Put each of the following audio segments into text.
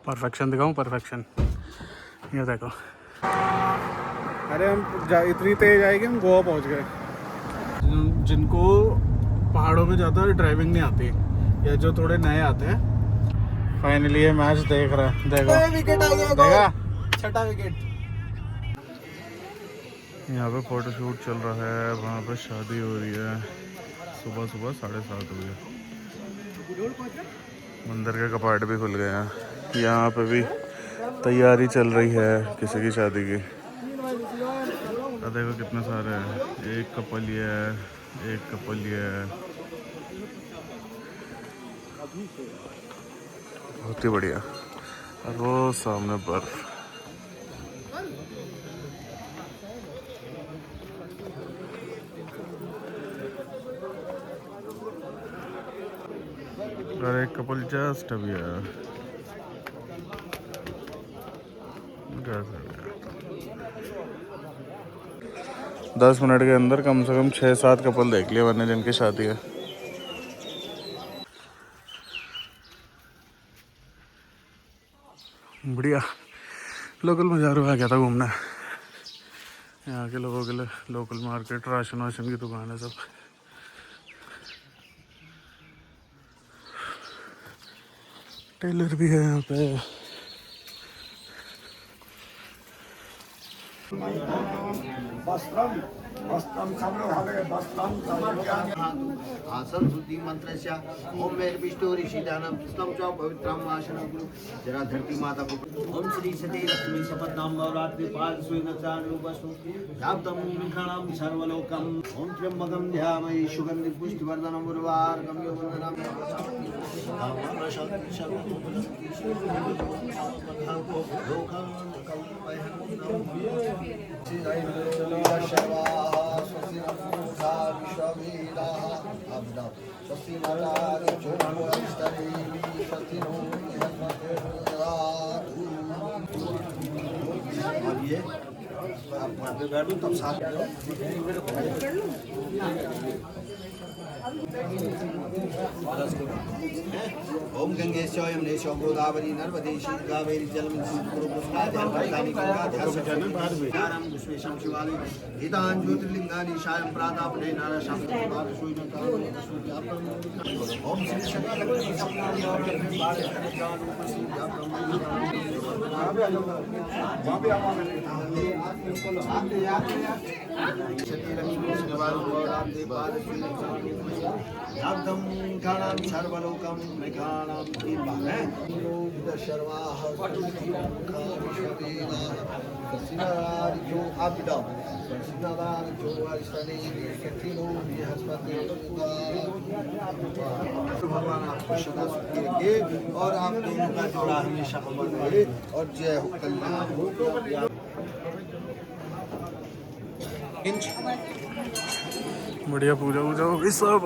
Perfection दिखाऊं, perfection. ये देखो। अरे हम इतनी तेज आएगी हम गोवा पहुंच गए। जिनको पहाड़ों में ज़्यादा ड्राइविंग नहीं आती या जो थोड़े नए आते हैं, फाइनली ये मैच देख रहा है। देखो विकेट आ गया, देखा, छठा विकेट। यहाँ पे फोटोशूट चल रहा है, वहाँ पे शादी हो रही है। सुबह सुबह 7:30 बजे मंदिर के कपाट भी खुल गए हैं। यहाँ पे भी तैयारी चल रही है किसी की शादी की। देखो कितने सारे हैं, एक कपल ये है, एक कपल ये है। बहुत ही बढ़िया। और वो सामने बर्फ। और एक कपल जस्ट अभी आया। 10 मिनट के अंदर कम से कम 6-7 कपल देख लिए मैंने जिनकी शादी है। बढ़िया। लोकल बाजारों में आ गया था घूमना। यहाँ के लोगों के लिए लोकल मार्केट, राशन वाशन की दुकान है सब। टेलर भी है यहाँ पे। आसन शुद्धि मंत्रस्य ओम वेद विष्णु ऋषिदानम स्तम च पवित्रम वासनं गुरु जरा धरती माता को ओम श्री सती लक्ष्मी शपथनाम नवरात्रि पाद सुनचानु वस्तु याब्दम निखाणम सर्वलोकम ओम त्र्यंबकम ध्यामहि सुगंधि पुष्टिवर्धनम उर्वारुकम योगवन्दनम और ये आप वहाँ पे बैठो तब साथ ओम गंगे स्वयं नेशो गोदावरी नर्मदेशी कावेरी जलम शिवाली हितान ज्योतिर्लिंगानि शायं प्रातापने नाराशं ओम याब्दम घाणाम सर्वलोकम मेघाणाम तीर्वाण शर्वाह जो आपदा जो अरिष्टने कथिनो बृहस्पति भगवान आपको सदा सुखी रखे और आप दोनों का जोड़ा हमेशा अमर रहे और जय हो कल्याण हो। बढ़िया पूजा वूजा हो गई सब।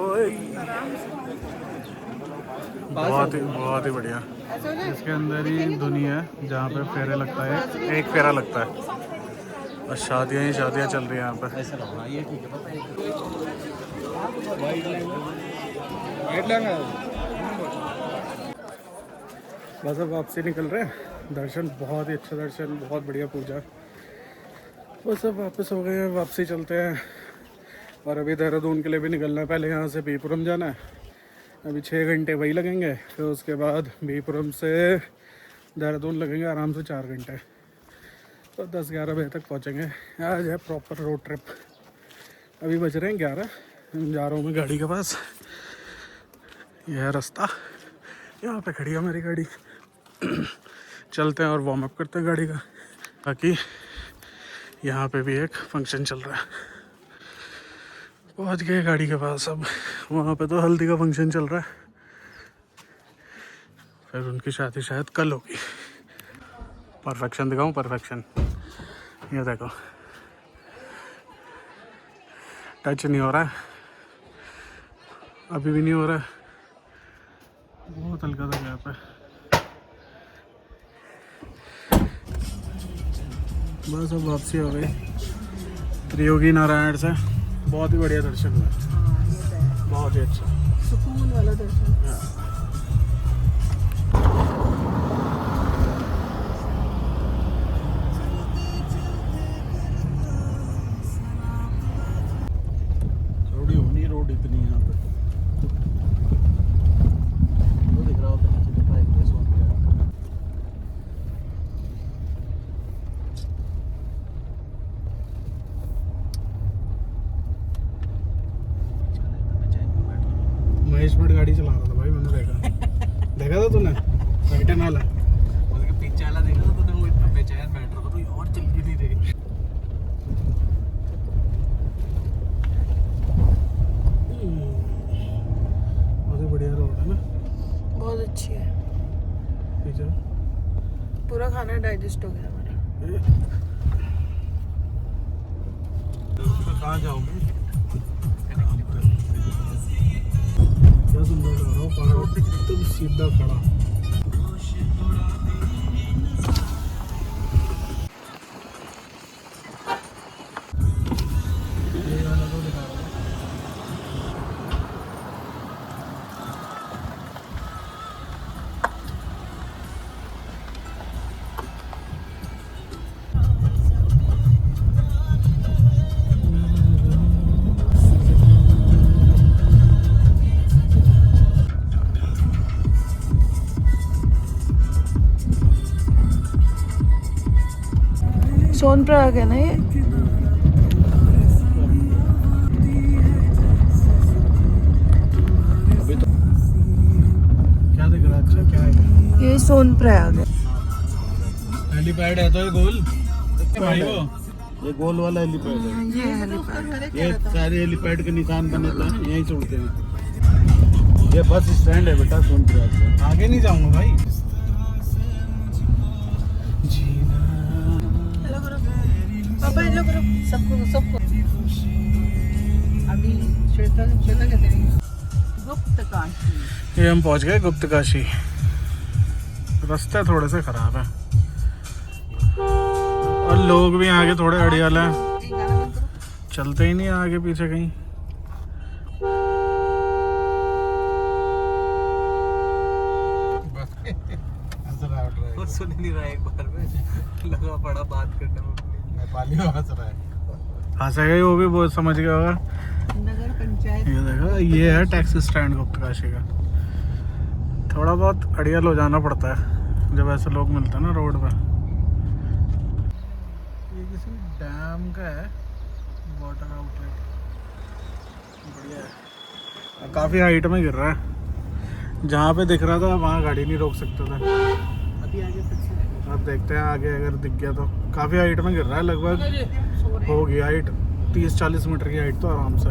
बहुत ही बढ़िया। इसके अंदर ही दुनिया है जहाँ पे फेरे लगता है, एक फेरा लगता है और शादियाँ ही शादियाँ चल रही हैं यहाँ पे। ऐसा लग रहा है ये ठीक है। बस अब वापसी निकल रहे हैं। दर्शन बहुत ही अच्छा दर्शन, बहुत बढ़िया पूजा। बस अब वापस हो गए हैं, वापसी चलते हैं। और अभी देहरादून के लिए भी निकलना है। पहले यहाँ से बीपुरम जाना है, अभी 6 घंटे वही लगेंगे। फिर उसके बाद बीपुरम से देहरादून लगेंगे आराम से 4 घंटे। तो 10-11 बजे तक पहुँचेंगे। आज है प्रॉपर रोड ट्रिप। अभी बज रहे हैं 11। जा रहा हूँ मैं गाड़ी के पास। यह है रास्ता, यहाँ पे खड़ी है मेरी गाड़ी। चलते हैं और वार्म अप करते हैं गाड़ी का, ताकि यहाँ पे भी एक फंक्शन चल रहा है। पहुँच गए गाड़ी के पास। अब वहाँ पे तो हल्दी का फंक्शन चल रहा है, फिर उनकी शादी शायद कल होगी। परफेक्शन दिखाऊं, परफेक्शन। ये देखो, टच नहीं हो रहा है, अभी भी नहीं हो रहा है, बहुत हल्का सा गैप है। बस अब वापसी हो गई त्रियोगी नारायण से। बहुत ही बढ़िया दर्शन हुआ, बहुत ही अच्छा, सुकून वाला दर्शन। 22 मिनट गाड़ी चला रहा था भाई, मैंने देखा। देखा था तूने राइटन वाला? पीछे वाला देखा था तूने? वो इतना बेचैन बैठ रहा था, तो और चल भी नहीं रही। बहुत ही बढ़िया रोड है ना। बहुत अच्छी है, पीछे पूरा खाना डाइजेस्ट हो गया हमारा। कहाँ जाओगे? क्या सुंदर लग रहा हो, पहाड़ एकदम सीधा खड़ा। ये वाला तो दिखा रहा था। सोनप्रयाग है ना ये? अभी तो क्या दिख रहा है? अच्छा क्या है? ये सोनप्रयाग है। हेलीपैड है तो ये गोल भाई, वो ये गोल वाला हेलीपैड है। ये हेलीपैड। ये सारे हेलीपैड के निशान बने थे, यहीं से उड़ते हैं। ये बस स्टैंड है बेटा सोनप्रयाग का। आगे नहीं जाऊंगा भाई। पापा इन लोग सबको अभी श्वेता कहते हैं गुप्त काशी। ये हम पहुंच गए गुप्त काशी। रास्ते थोड़े से खराब है और लोग भी आगे थोड़े अड़ियाल हैं, चलते ही नहीं आगे पीछे कहीं। और सुन ही नहीं रहा, एक बार में लगा पड़ा बात करने में अपनी। नेपाली में हंस रहा है। हंसेगा ही, वो भी बहुत समझ गया होगा। नगर पंचायत। ये देखा, ये है टैक्सी स्टैंड गुप्त काशी का। थोड़ा बहुत अड़ियल हो जाना पड़ता है जब ऐसे लोग मिलते हैं ना रोड पे। ये किसी डैम का है, वाटर आउटलेट। बढ़िया है, काफ़ी हाइट में गिर रहा है। जहाँ पे दिख रहा था वहाँ गाड़ी नहीं रोक सकते थे। अभी आगे फिर से अब देखते हैं आगे अगर दिख गया तो। काफ़ी हाइट में गिर रहा है, लगभग होगी हाइट 30-40 मीटर की हाइट तो आराम से।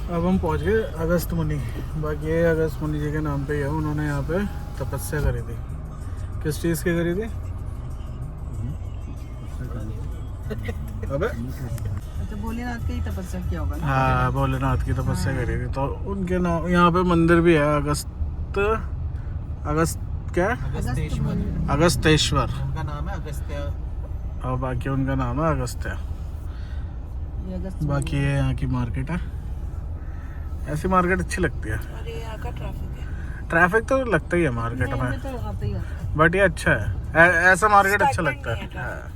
अब हम पहुंच गए अगस्त मुनि। बाकी ये अगस्त मुनि जी के नाम पे ही है, उन्होंने यहाँ पे तपस्या करी थी। किस चीज़ की करी थी? अबे अच्छा, भोलेनाथ की तपस्या किया होगा ना? हाँ, भोलेनाथ की तपस्या करी थी तो उनके नाम। यहाँ पे मंदिर भी है, अगस्त क्या है? अगस्तेश्वर अगस्तेश्वर। उनका नाम है, अगस्त्य। और बाकी उनका नाम है अगस्त्य। ये अगस्त। बाकी ये यहाँ की मार्केट है। ऐसी मार्केट अच्छी लगती है। और ये यहाँ का ट्रैफिक है। ट्रैफिक तो लगता ही है मार्केट में, तो आता ही आता है। बट ये अच्छा है। ऐसा मार्केट अच्छा लगता है। हाँ।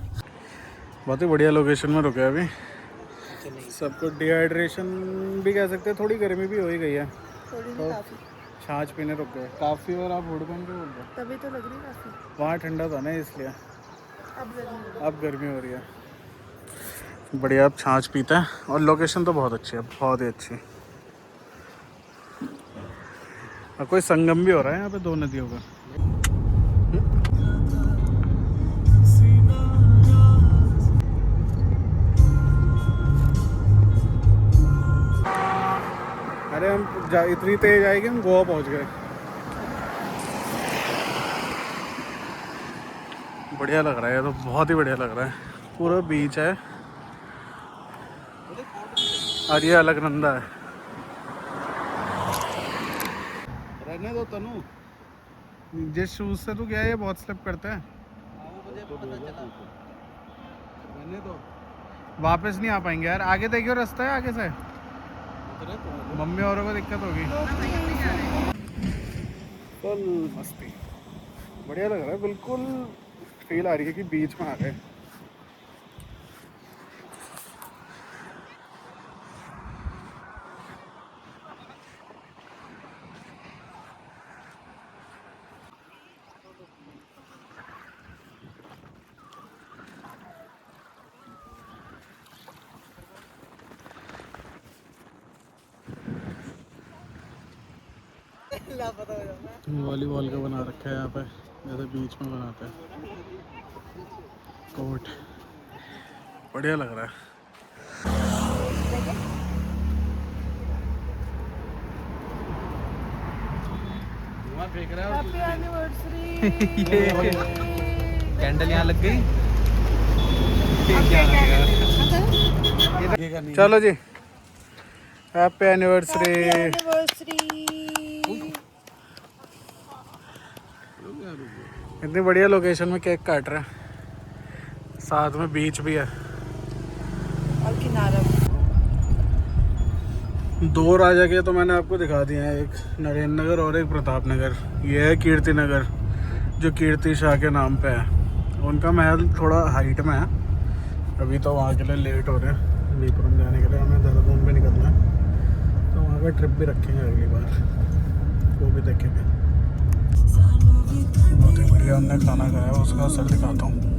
बहुत ही बढ़िया लोकेशन में रुके अभी। सबको डिहाइड्रेशन भी कह सकते हैं, थोड़ी गर्मी भी हो ही गई है थोड़ी तो नहीं, काफी। छाछ पीने रुक गए। काफ़ी। और आप हुड पहन के बोल रहे तभी तो लग रही है काफी। हो? वहाँ ठंडा था ना इसलिए, अब गर्मी है। अब गर्मी हो रही है। बढ़िया, अब छाछ पीता है। और लोकेशन तो बहुत अच्छी है, बहुत ही अच्छी। और कोई संगम भी हो रहा है यहाँ पे दो नदियों का। अरे हम इतनी तेज आएगी, हम गोवा पहुंच गए। बढ़िया लग रहा है, ये तो बहुत ही बढ़िया लग रहा है। पूरा बीच है और ये अलकनंदा है। रहने दो तनु, जिस शूज से तू गया है ये बहुत स्लिप करते हैं। रहने दो, वापस नहीं आ पाएंगे यार। आगे देखियो, रास्ता है आगे से। मम्मी औरों को दिक्कत होगी। फुल मस्ती, बढ़िया लग रहा है। बिल्कुल फील आ रही है कि बीच में आ गए। वॉलीबॉल का बना रखा है यहाँ पे, जैसे बीच में बनाते हैं कोर्ट। बढ़िया लग रहा है। कैंडल यहाँ लग गई। चलो जी, हैप्पी एनिवर्सरी। इतनी बढ़िया लोकेशन में केक काट रहे हैं, साथ में बीच भी है और किनारा। दो राजा के तो मैंने आपको दिखा दिए हैं, एक नरेंद्र नगर और एक प्रताप नगर। ये है कीर्ति नगर, जो कीर्ति शाह के नाम पे है। उनका महल थोड़ा हाइट में है। अभी तो वहाँ के लिए लेट हो रहे हैं विक्रम जाने के लिए, हमें देहरादून भी निकलना है, तो वहाँ का ट्रिप भी रखेंगे अगली बार, वो भी देखेंगे। बहुत ही बढ़िया हमने खाना खाया, उसका असर दिखाता हूँ।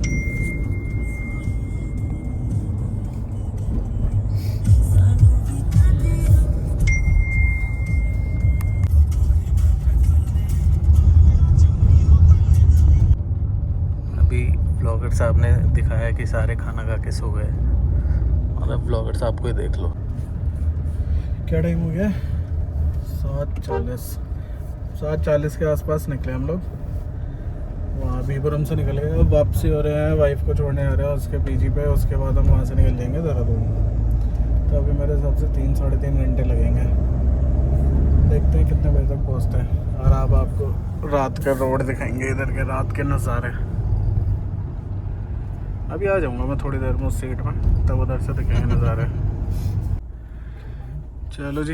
ब्लॉगर साहब ने दिखाया कि सारे खाना खा के सो गए, और अब ब्लॉगर साहब को ही देख लो। क्या टाइम हो गया? 7:40 के आसपास निकले हम लोग। वहाँ बीबरम से निकल गए, अब वापसी हो रहे हैं, वाइफ को छोड़ने आ रहे हैं उसके पीजी पे। उसके बाद हम वहाँ से निकल जाएंगे देहरादून। तो अभी मेरे हिसाब से 3-3.5 घंटे लगेंगे। देखते हैं कितने बजे तक पहुँचते हैं, और अब आपको रात का रोड दिखाएंगे, इधर के रात के नज़ारे। अभी आ जाऊंगा मैं थोड़ी देर में उस सीट में, तब उधर से दिखेंगे नज़ारे। चलो जी,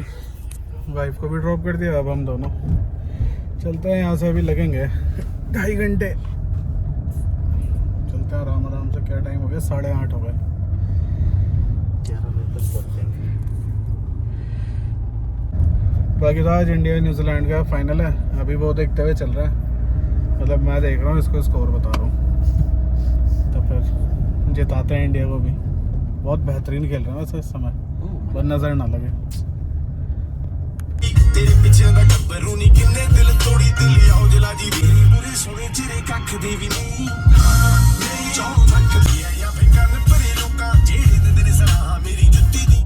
वाइफ को भी ड्रॉप कर दिया, अब हम दोनों चलते हैं। यहाँ से अभी लगेंगे 2.5 घंटे। चलते हैं आराम आराम से। क्या टाइम हो गया? 8:30 हो गए। 11 बजे तक पहुँचेंगे। बाकी तो आज इंडिया न्यूजीलैंड का फाइनल है, अभी वो देखते हुए चल रहा है। मतलब मैं देख रहा हूँ, इसको स्कोर बता रहा हूँ, तो फिर जिताते हैं इंडिया को भी। बहुत बेहतरीन खेल रहे हैं वैसे इस समय, पर नजर ना लगे। तेरे पीछे दा टब्बरू नी किन्ने दिल तोड़ी दिल आओ जला जी मेरी बुरे सुने तेरे कख दे भी नहीं चाहो तक दिया या फिर कन परे लोका जेड़े तेरे सलाह मेरी जुत्ती दी।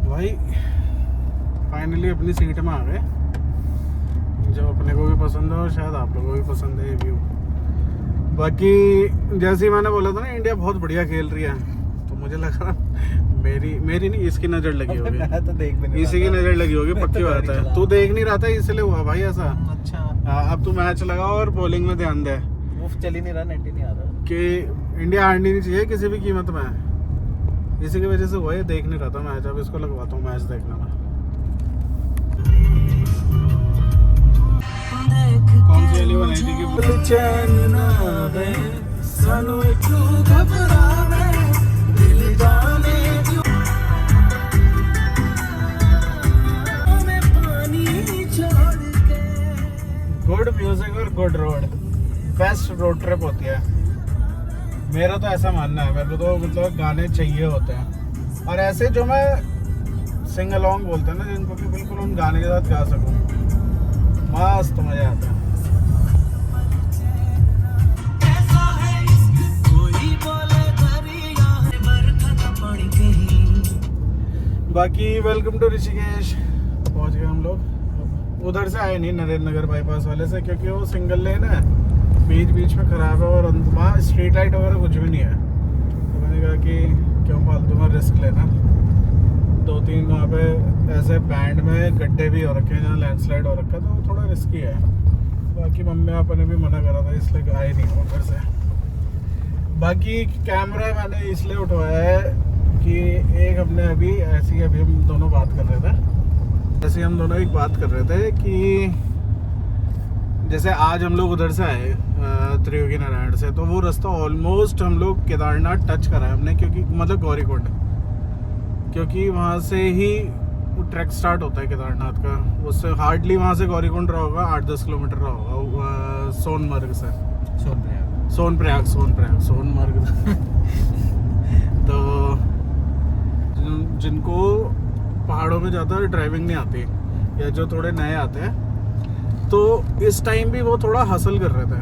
भाई फाइनली अपनी सीट में आ गए, जो अपने को भी पसंद है और शायद आप लोगों को भी पसंद है ये व्यू। बाकी जैसे ही मैंने बोला था ना, इंडिया बहुत बढ़िया खेल रही है, तो मुझे लग रहा मेरी नहीं, इसकी नज़र लगी होगी। मैं तो देख भी नहीं इसी की नज़र लगी होगी, पक्की बात है। तू देख नहीं रहा था इसलिए हुआ भाई ऐसा। अच्छा, अब तू मैच लगा और बॉलिंग में ध्यान दे वो चल ही नहीं रहा, नेट ही नहीं आ रहा। कि इंडिया हारनी नहीं चाहिए किसी भी कीमत में। इसी की वजह से हुआ, ये देख नहीं रहा था मैच। अब इसको लगवाता हूँ मैच देखने में। कौन सी वाली बनाई थी कि चैन ना आवे सानू क्यों घबरावे दिल जाने क्यों में पानी छोड़ के। गुड म्यूजिक और good road best road trip होती है, मेरा तो ऐसा मानना है। मेरे को तो मतलब गाने चाहिए होते हैं, और ऐसे जो मैं सिंग अलोंग बोलते हैं ना, जिनको कि बिल्कुल उन गाने के साथ गा सकूं, मस्त मजा आता है। बाकी वेलकम टू ऋषिकेश। पहुंच गए हम लोग। उधर से आए नहीं, नरेंद्र नगर बाईपास वाले से, क्योंकि वो सिंगल लेन है, बीच बीच में खराब है, और वहाँ स्ट्रीट लाइट वगैरह कुछ भी नहीं है। तो मैंने कहा कि क्यों फालतू में रिस्क लेना। 2-3 वहाँ पे ऐसे बैंड में गड्ढे भी हो रखे हैं जहाँ लैंडस्लाइड हो रखा है, तो वो थोड़ा रिस्की है। बाकी मम्मी पापा ने भी मना करा था, इसलिए आए नहीं वो घर से। बाकी कैमरा मैंने इसलिए उठवाया है कि एक हमने अभी हम दोनों बात कर रहे थे, ऐसे हम दोनों एक बात कर रहे थे कि जैसे आज हम लोग उधर से आए त्रियोगी नारायण से, तो वो रास्ता ऑलमोस्ट हम लोग केदारनाथ टच करा है हमने, क्योंकि मतलब गौरीकुंड, क्योंकि वहाँ से ही ट्रैक स्टार्ट होता है केदारनाथ का। उससे हार्डली वहाँ से गौरीकुंड रहा होगा 8-10 किलोमीटर रहा होगा सोनमर्ग से। सोनप्रयाग तो जिनको पहाड़ों में ज़्यादा ड्राइविंग नहीं आती, या जो थोड़े नए आते हैं, तो इस टाइम भी वो थोड़ा हासिल कर रहे थे,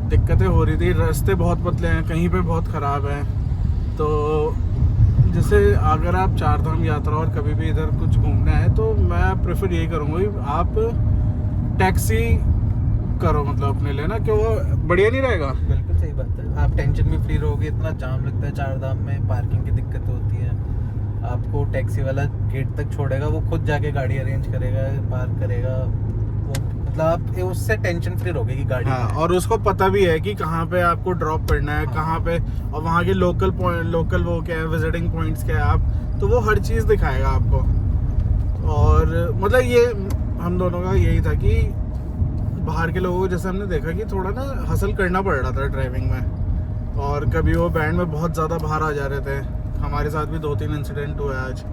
दिक्कतें हो रही थी, रास्ते बहुत पतले हैं, कहीं पे बहुत ख़राब हैं। तो जैसे अगर आप चार धाम यात्रा और कभी भी इधर कुछ घूमना है तो मैं प्रेफर यही करूँगा कि आप टैक्सी करो, मतलब अपने लिए ना, कि वो बढ़िया नहीं रहेगा। बिल्कुल सही बात है, आप टेंशन में फ्री रहोगे। इतना जाम लगता है चार धाम में, पार्किंग की दिक्कत होती है। आपको टैक्सी वाला गेट तक छोड़ेगा, वो खुद जाके गाड़ी अरेंज करेगा, पार्क करेगा, वो मतलब आप उससे टेंशन फ्री रहोगे कि गाड़ी हाँ, और उसको पता भी है कि कहाँ पे आपको ड्रॉप करना है, कहाँ पे, और वहाँ के लोकल वो क्या है, विजिटिंग पॉइंट्स क्या है, आप तो वो हर चीज़ दिखाएगा आपको। और मतलब ये हम दोनों का यही था कि बाहर के लोगों को जैसे हमने देखा कि थोड़ा ना हासिल करना पड़ रहा था ड्राइविंग में, और कभी वो बैंड में बहुत ज़्यादा बाहर आ जा रहे थे। हमारे साथ भी 2-3 इंसिडेंट हुए, आज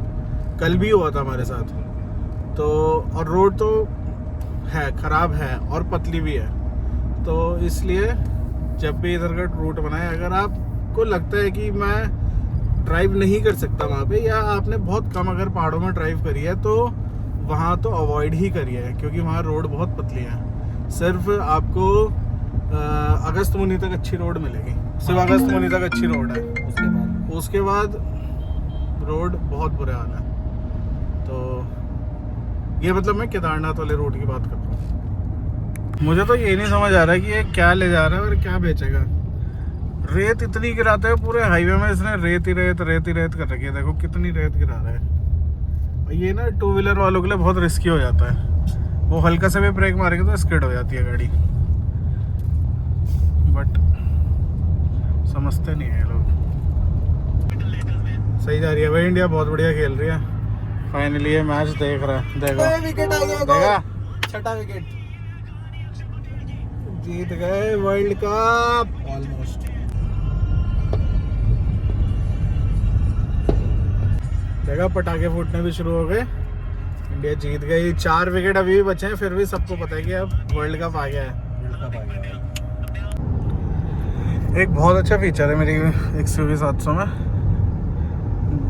कल भी हुआ था हमारे साथ। तो और रोड तो है, ख़राब है और पतली भी है, तो इसलिए जब भी इधर का रूट बनाए, अगर आपको लगता है कि मैं ड्राइव नहीं कर सकता वहाँ पे, या आपने बहुत कम अगर पहाड़ों में ड्राइव करी है, तो वहाँ तो अवॉइड ही करिए, क्योंकि वहाँ रोड बहुत पतली है। सिर्फ आपको अगस्त मुनी तक अच्छी रोड मिलेगी, सिर्फ अगस्त मुनी तक अच्छी रोड है, उसके बाद रोड बहुत बुरे हाल है। तो ये मतलब मैं केदारनाथ वाले रोड की बात करता हूँ। मुझे तो ये नहीं समझ आ रहा है कि ये क्या ले जा रहा है और क्या बेचेगा। रेत इतनी गिराते हैं पूरे हाईवे में, इसने रेत ही रेत कर रखी है। देखो कितनी रेत गिरा रहा है। और ये ना 2 व्हीलर वालों के लिए बहुत रिस्की हो जाता है, वो हल्का से भी ब्रेक मारेंगे तो स्किड हो जाती है गाड़ी, बट समझते नहीं है लोग। सही जा रही है भाई, इंडिया बहुत बढ़िया खेल रही है। फाइनली ये मैच देख रहा है, देखो विकेट आ गया, देखा, छठा विकेट, जीत गए वर्ल्ड कप ऑलमोस्ट। देखा, पटाखे फूटने भी शुरू हो गए, इंडिया जीत गई। 4 विकेट अभी भी बचे हैं, फिर भी सबको पता है कि अब वर्ल्ड कप आ गया है। एक बहुत अच्छा फीचर है मेरी XUV 700 में,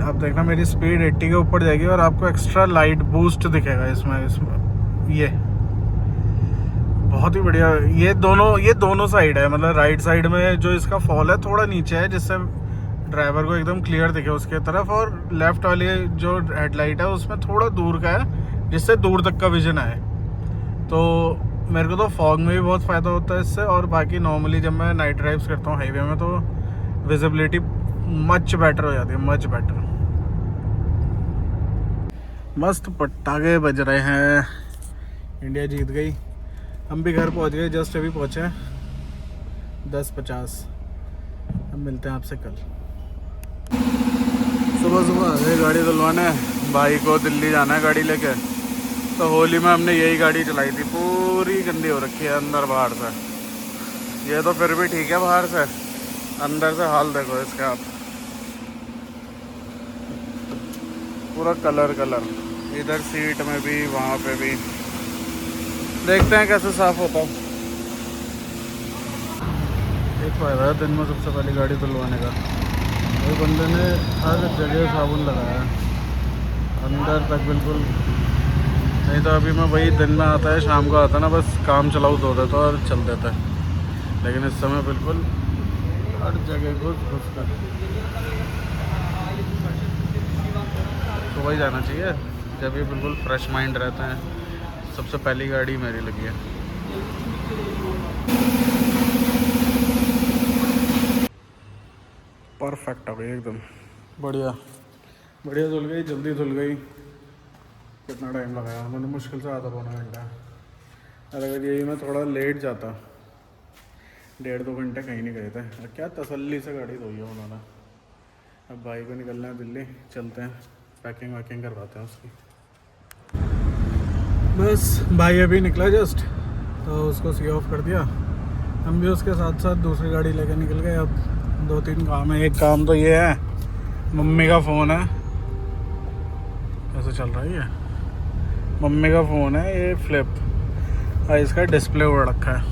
आप देखना मेरी स्पीड 80 के ऊपर जाएगी और आपको एक्स्ट्रा लाइट बूस्ट दिखेगा इसमें। ये बहुत ही बढ़िया। ये दोनों साइड है, मतलब राइट साइड में जो इसका फॉल है थोड़ा नीचे है, जिससे ड्राइवर को एकदम क्लियर दिखे उसके तरफ, और लेफ्ट वाली जो हेडलाइट है उसमें थोड़ा दूर का है, जिससे दूर तक का विजन आए। तो मेरे को तो फॉग में भी बहुत फ़ायदा होता है इससे, और बाकी नॉर्मली जब मैं नाइट ड्राइव्स करता हूँ हाईवे में तो विजिबिलिटी मच बेटर हो जाती है, मच बेटर। मस्त पटाखे बज रहे हैं, इंडिया जीत गई। हम भी घर पहुंच गए, जस्ट अभी पहुंचे हैं 10:50। हम मिलते हैं आपसे कल। सुबह आ गए गाड़ी धुलवाने, भाई को दिल्ली जाना है गाड़ी लेके। तो होली में हमने यही गाड़ी चलाई थी, पूरी गंदी हो रखी है अंदर बाहर से। ये तो फिर भी ठीक है बाहर से, अंदर से हाल देखो इसके आप, पूरा कलर इधर सीट में भी, वहाँ पे भी। देखते हैं कैसे साफ होता है। एक फायदा है दिन में सबसे पहले गाड़ी धुलवाने का, वो बंदे ने हर जगह साबुन लगाया अंदर तक बिल्कुल। नहीं तो अभी मैं वही दिन में आता है, शाम को आता ना, बस काम चलाऊ धो देता और चल देता है। लेकिन इस समय बिल्कुल हर जगह घुस कर सुबह ही जाना चाहिए, जब ये बिल्कुल फ्रेश माइंड रहता है। सबसे पहली गाड़ी मेरी लगी है। परफेक्ट हो गई एकदम, बढ़िया धुल गई, जल्दी धुल गई। कितना टाइम लगाया मैंने, मुश्किल से आधा पौना घंटा। और अगर यही मैं थोड़ा लेट जाता, 1.5-2 घंटे कहीं नहीं गए थे। और क्या तसल्ली से गाड़ी धोई है उन्होंने। अब भाई को निकलना है दिल्ली, चलते हैं, पैकिंग वैकिंग करवाते हैं उसकी। बस भाई अभी निकला जस्ट, तो उसको सी ऑफ कर दिया। हम भी उसके साथ साथ दूसरी गाड़ी लेकर निकल गए। अब 2-3 काम है। एक काम तो ये है, मम्मी का फ़ोन है, कैसे चल रहा है ये, मम्मी का फ़ोन है ये फ्लिप, और इसका डिस्प्ले उड़ रखा है,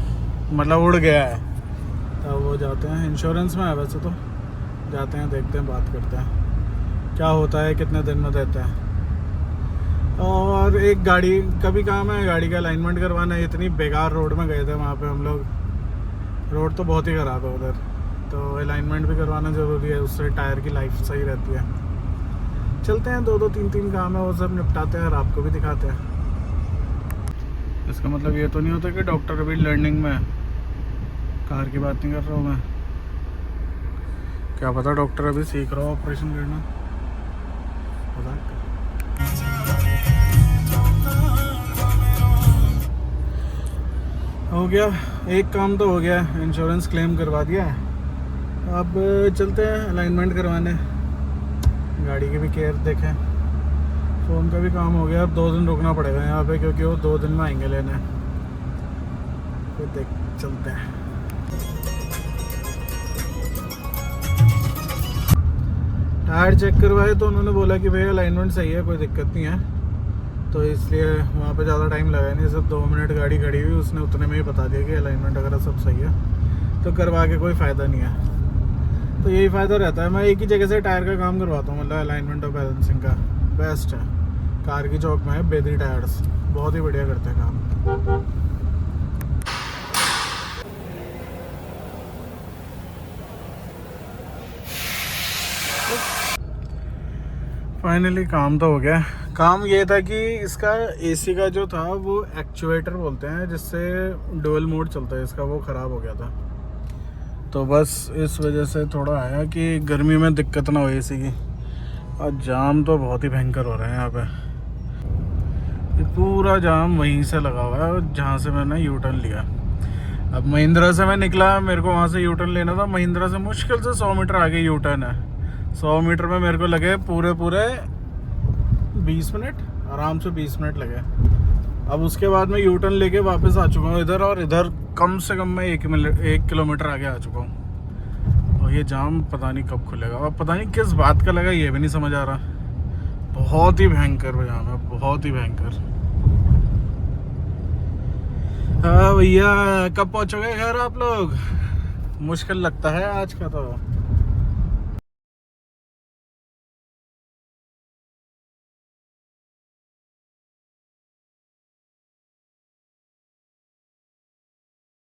मतलब उड़ गया है। तो वो जाते हैं, इंश्योरेंस में है वैसे तो, जाते हैं देखते हैं, बात करते हैं क्या होता है, कितने दिन में देते हैं। और एक गाड़ी का भी काम है, गाड़ी का अलाइनमेंट करवाना है। इतनी बेकार रोड में गए थे वहाँ पे हम लोग, रोड तो बहुत ही ख़राब है उधर, तो अलाइनमेंट भी करवाना ज़रूरी है, उससे टायर की लाइफ सही रहती है। चलते हैं, 2-2 3-3 काम है, वो सब निपटाते हैं और आपको भी दिखाते हैं। इसका मतलब ये तो नहीं होता कि डॉक्टर अभी लर्निंग में है, कार की बात नहीं कर रहा हूँ मैं, क्या पता डॉक्टर अभी सीख रहा हो ऑपरेशन करना। हो गया, एक काम तो हो गया, इंश्योरेंस क्लेम करवा दिया है। अब चलते हैं अलाइनमेंट करवाने, गाड़ी की भी केयर देखें, फ़ोन का भी काम हो गया। अब 2 दिन रुकना पड़ेगा यहाँ पे, क्योंकि वो 2 दिन में आएंगे लेने। फिर देख चलते हैं। टायर चेक करवाए तो उन्होंने बोला कि भैया अलाइनमेंट सही है, कोई दिक्कत नहीं है, तो इसलिए वहाँ पे ज़्यादा टाइम लगा नहीं, सिर्फ 2 मिनट गाड़ी खड़ी हुई, उसने उतने में ही बता दिया कि अलाइनमेंट वगैरह सब सही है, तो करवा के कोई फ़ायदा नहीं है। तो यही फ़ायदा रहता है, मैं एक ही जगह से टायर का काम करवाता हूँ, मतलब अलाइनमेंट और बैलेंसिंग का बेस्ट है। कार की चौक में है बेदरी टायर्स, बहुत ही बढ़िया करते हैं काम। फाइनली काम तो हो गया। काम ये था कि इसका एसी का जो था वो एक्चुएटर बोलते हैं, जिससे डुअल मोड चलता है इसका, वो ख़राब हो गया था, तो बस इस वजह से थोड़ा आया कि गर्मी में दिक्कत ना हो एसी की। और जाम तो बहुत ही भयंकर हो रहा है यहाँ पे, ये पूरा जाम वहीं से लगा हुआ है जहाँ से मैंने यू टर्न लिया। अब महिंद्रा से मैं निकला, मेरे को वहाँ से यू टर्न लेना था, महिंद्रा से मुश्किल से 100 मीटर आगे यू टर्न है। 100 मीटर में मेरे को लगे पूरे 20 मिनट, आराम से 20 मिनट लगे। अब उसके बाद मैं यू टर्न लेके वापस आ चुका हूँ इधर, और इधर कम से कम मैं 1 किलोमीटर आगे आ चुका हूँ। और ये जाम पता नहीं कब खुलेगा, और पता नहीं किस बात का लगा, ये भी नहीं समझ आ रहा। बहुत ही भयंकर जाम है, बहुत ही भयंकर। हाँ भैया, कब पहुँचोगे घर आप लोग? मुश्किल लगता है आज का तो।